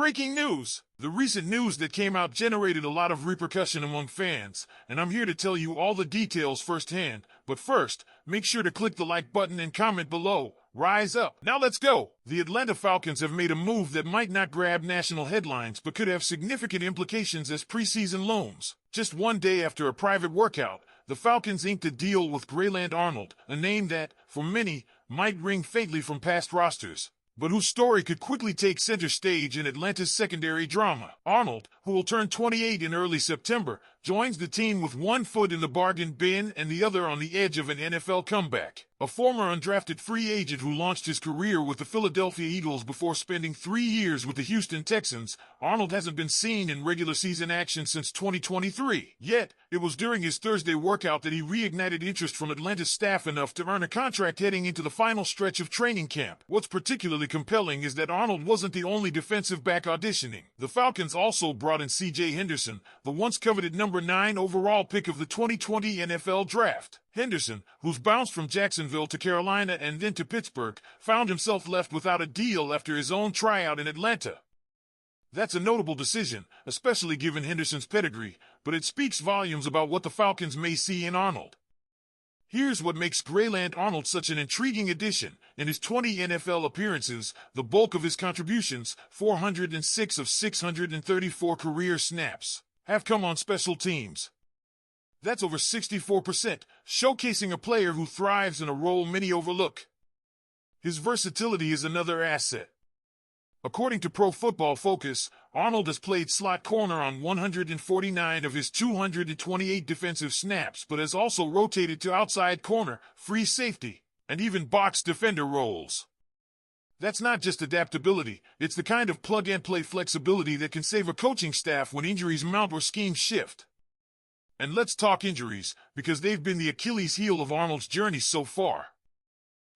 Breaking news! The recent news that came out generated a lot of repercussion among fans, and I'm here to tell you all the details firsthand. But first, make sure to click the like button and comment below. Rise up. Now let's go. The Atlanta Falcons have made a move that might not grab national headlines but could have significant implications as preseason loans. Just one day after a private workout, the Falcons inked a deal with Grayland Arnold, a name that, for many, might ring faintly from past rosters, but whose story could quickly take center stage in Atlanta's secondary drama. Arnold, who will turn 28 in early September, joins the team with one foot in the bargain bin and the other on the edge of an NFL comeback. A former undrafted free agent who launched his career with the Philadelphia Eagles before spending 3 years with the Houston Texans, Arnold hasn't been seen in regular season action since 2023. Yet, it was during his Thursday workout that he reignited interest from Atlanta's staff enough to earn a contract heading into the final stretch of training camp. What's particularly compelling is that Arnold wasn't the only defensive back auditioning. The Falcons also brought in C.J. Henderson, the once coveted number 9 overall pick of the 2020 NFL Draft. Henderson, who's bounced from Jacksonville to Carolina and then to Pittsburgh, found himself left without a deal after his own tryout in Atlanta. That's a notable decision, especially given Henderson's pedigree, but it speaks volumes about what the Falcons may see in Arnold. Here's what makes Grayland Arnold such an intriguing addition. In his 20 NFL appearances, the bulk of his contributions, 406 of 634 career snaps, have come on special teams. That's over 64%, showcasing a player who thrives in a role many overlook. His versatility is another asset. According to Pro Football Focus, Arnold has played slot corner on 149 of his 228 defensive snaps, but has also rotated to outside corner, free safety, and even box defender roles. That's not just adaptability, it's the kind of plug-and-play flexibility that can save a coaching staff when injuries mount or schemes shift. And let's talk injuries, because they've been the Achilles heel of Arnold's journey so far.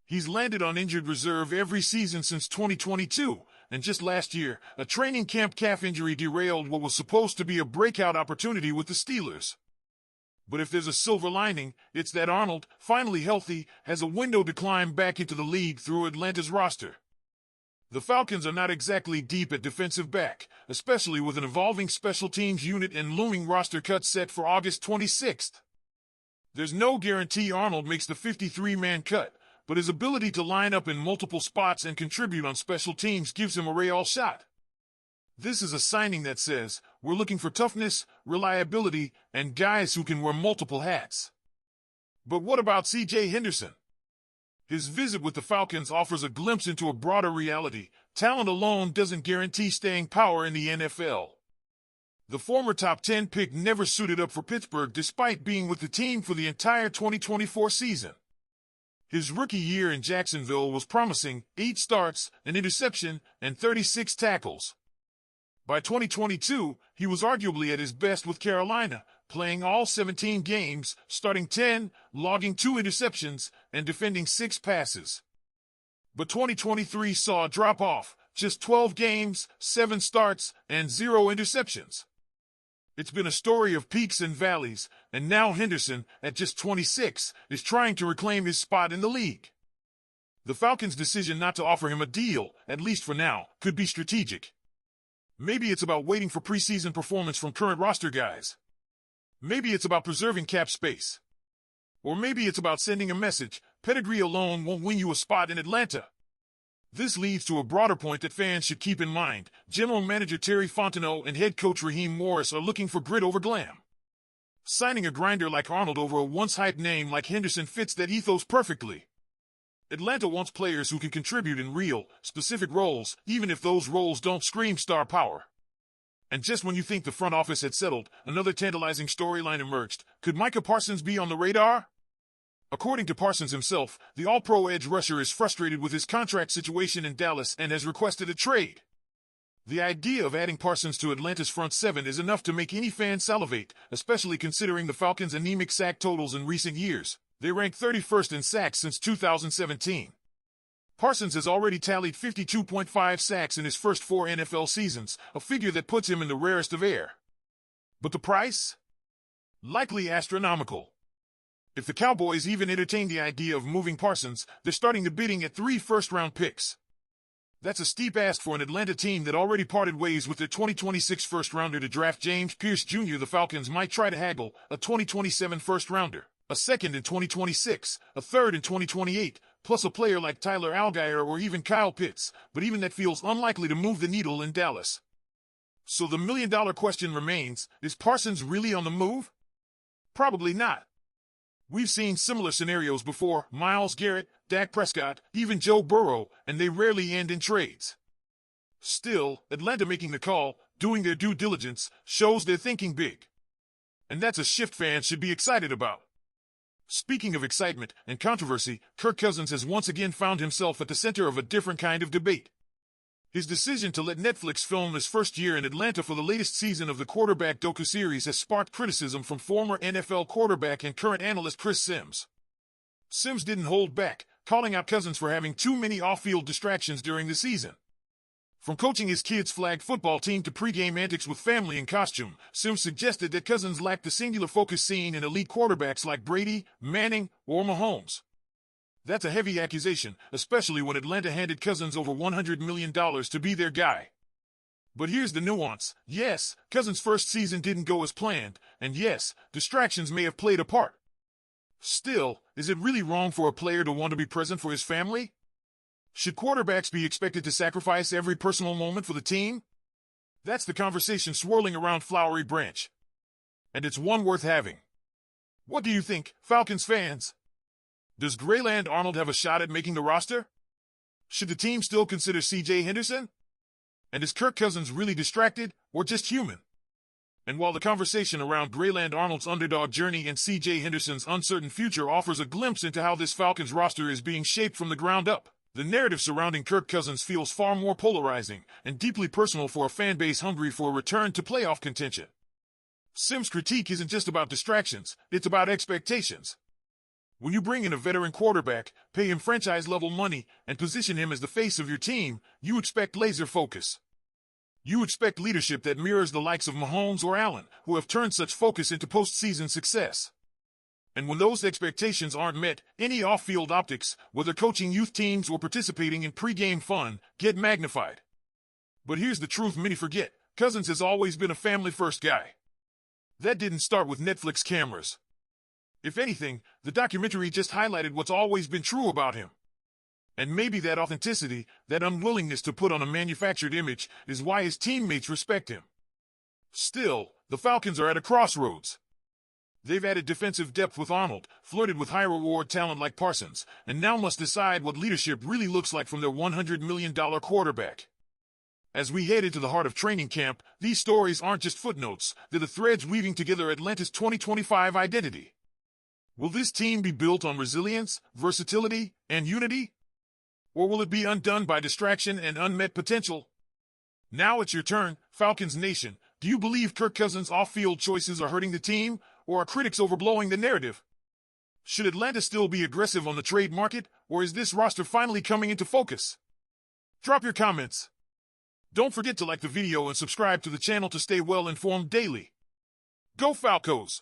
He's landed on injured reserve every season since 2022, and just last year, a training camp calf injury derailed what was supposed to be a breakout opportunity with the Steelers. But if there's a silver lining, it's that Arnold, finally healthy, has a window to climb back into the league through Atlanta's roster. The Falcons are not exactly deep at defensive back, especially with an evolving special teams unit and looming roster cut set for August 26th. There's no guarantee Arnold makes the 53-man cut, but his ability to line up in multiple spots and contribute on special teams gives him a real shot. This is a signing that says, we're looking for toughness, reliability, and guys who can wear multiple hats. But what about C.J. Henderson? His visit with the Falcons offers a glimpse into a broader reality. Talent alone doesn't guarantee staying power in the NFL. The former top 10 pick never suited up for Pittsburgh despite being with the team for the entire 2024 season. His rookie year in Jacksonville was promising: 8 starts, an interception, and 36 tackles. By 2022, he was arguably at his best with Carolina, playing all 17 games, starting 10, logging 2 interceptions, and defending 6 passes. But 2023 saw a drop-off, just 12 games, 7 starts, and 0 interceptions. It's been a story of peaks and valleys, and now Henderson, at just 26, is trying to reclaim his spot in the league. The Falcons' decision not to offer him a deal, at least for now, could be strategic. Maybe it's about waiting for preseason performance from current roster guys. Maybe it's about preserving cap space. Or maybe it's about sending a message: pedigree alone won't win you a spot in Atlanta. This leads to a broader point that fans should keep in mind. General Manager Terry Fontenot and head coach Raheem Morris are looking for grit over glam. Signing a grinder like Arnold over a once-hyped name like Henderson fits that ethos perfectly. Atlanta wants players who can contribute in real, specific roles, even if those roles don't scream star power. And just when you think the front office had settled, another tantalizing storyline emerged. Could Micah Parsons be on the radar? According to Parsons himself, the All-Pro edge rusher is frustrated with his contract situation in Dallas and has requested a trade. The idea of adding Parsons to Atlanta's front seven is enough to make any fan salivate, especially considering the Falcons' anemic sack totals in recent years. They rank 31st in sacks since 2017. Parsons has already tallied 52.5 sacks in his first 4 NFL seasons, a figure that puts him in the rarest of air. But the price? Likely astronomical. If the Cowboys even entertain the idea of moving Parsons, they're starting the bidding at 3 first-round picks. That's a steep ask for an Atlanta team that already parted ways with their 2026 first-rounder to draft James Pierce Jr. The Falcons might try to haggle a 2027 first-rounder, a second in 2026, a third in 2028, plus a player like Tyler Algier or even Kyle Pitts, but even that feels unlikely to move the needle in Dallas. So the million-dollar question remains, is Parsons really on the move? Probably not. We've seen similar scenarios before: Myles Garrett, Dak Prescott, even Joe Burrow, and they rarely end in trades. Still, Atlanta making the call, doing their due diligence, shows they're thinking big. And that's a shift fans should be excited about. Speaking of excitement and controversy, Kirk Cousins has once again found himself at the center of a different kind of debate. His decision to let Netflix film his first year in Atlanta for the latest season of the quarterback docuseries has sparked criticism from former NFL quarterback and current analyst Chris Sims. Sims didn't hold back, calling out Cousins for having too many off-field distractions during the season. From coaching his kids' flag football team to pregame antics with family in costume, Sims suggested that Cousins lacked the singular focus seen in elite quarterbacks like Brady, Manning, or Mahomes. That's a heavy accusation, especially when Atlanta handed Cousins over $100 million to be their guy. But here's the nuance. Yes, Cousins' first season didn't go as planned, and yes, distractions may have played a part. Still, is it really wrong for a player to want to be present for his family? Should quarterbacks be expected to sacrifice every personal moment for the team? That's the conversation swirling around Flowery Branch. And it's one worth having. What do you think, Falcons fans? Does Grayland Arnold have a shot at making the roster? Should the team still consider C.J. Henderson? And is Kirk Cousins really distracted, or just human? And while the conversation around Grayland Arnold's underdog journey and C.J. Henderson's uncertain future offers a glimpse into how this Falcons roster is being shaped from the ground up, the narrative surrounding Kirk Cousins feels far more polarizing and deeply personal for a fan base hungry for a return to playoff contention. Sims' critique isn't just about distractions, it's about expectations. When you bring in a veteran quarterback, pay him franchise-level money, and position him as the face of your team, you expect laser focus. You expect leadership that mirrors the likes of Mahomes or Allen, who have turned such focus into postseason success. And when those expectations aren't met, any off-field optics, whether coaching youth teams or participating in pre-game fun, get magnified. But here's the truth many forget: Cousins has always been a family-first guy. That didn't start with Netflix cameras. If anything, the documentary just highlighted what's always been true about him. And maybe that authenticity, that unwillingness to put on a manufactured image, is why his teammates respect him. Still, the Falcons are at a crossroads. They've added defensive depth with Arnold, flirted with high-reward talent like Parsons, and now must decide what leadership really looks like from their $100 million quarterback. As we head into the heart of training camp, these stories aren't just footnotes, they're the threads weaving together Atlanta's 2025 identity. Will this team be built on resilience, versatility, and unity? Or will it be undone by distraction and unmet potential? Now it's your turn, Falcons Nation. Do you believe Kirk Cousins' off-field choices are hurting the team, or are critics overblowing the narrative? Should Atlanta still be aggressive on the trade market, or is this roster finally coming into focus? Drop your comments. Don't forget to like the video and subscribe to the channel to stay well informed daily. Go Falcons!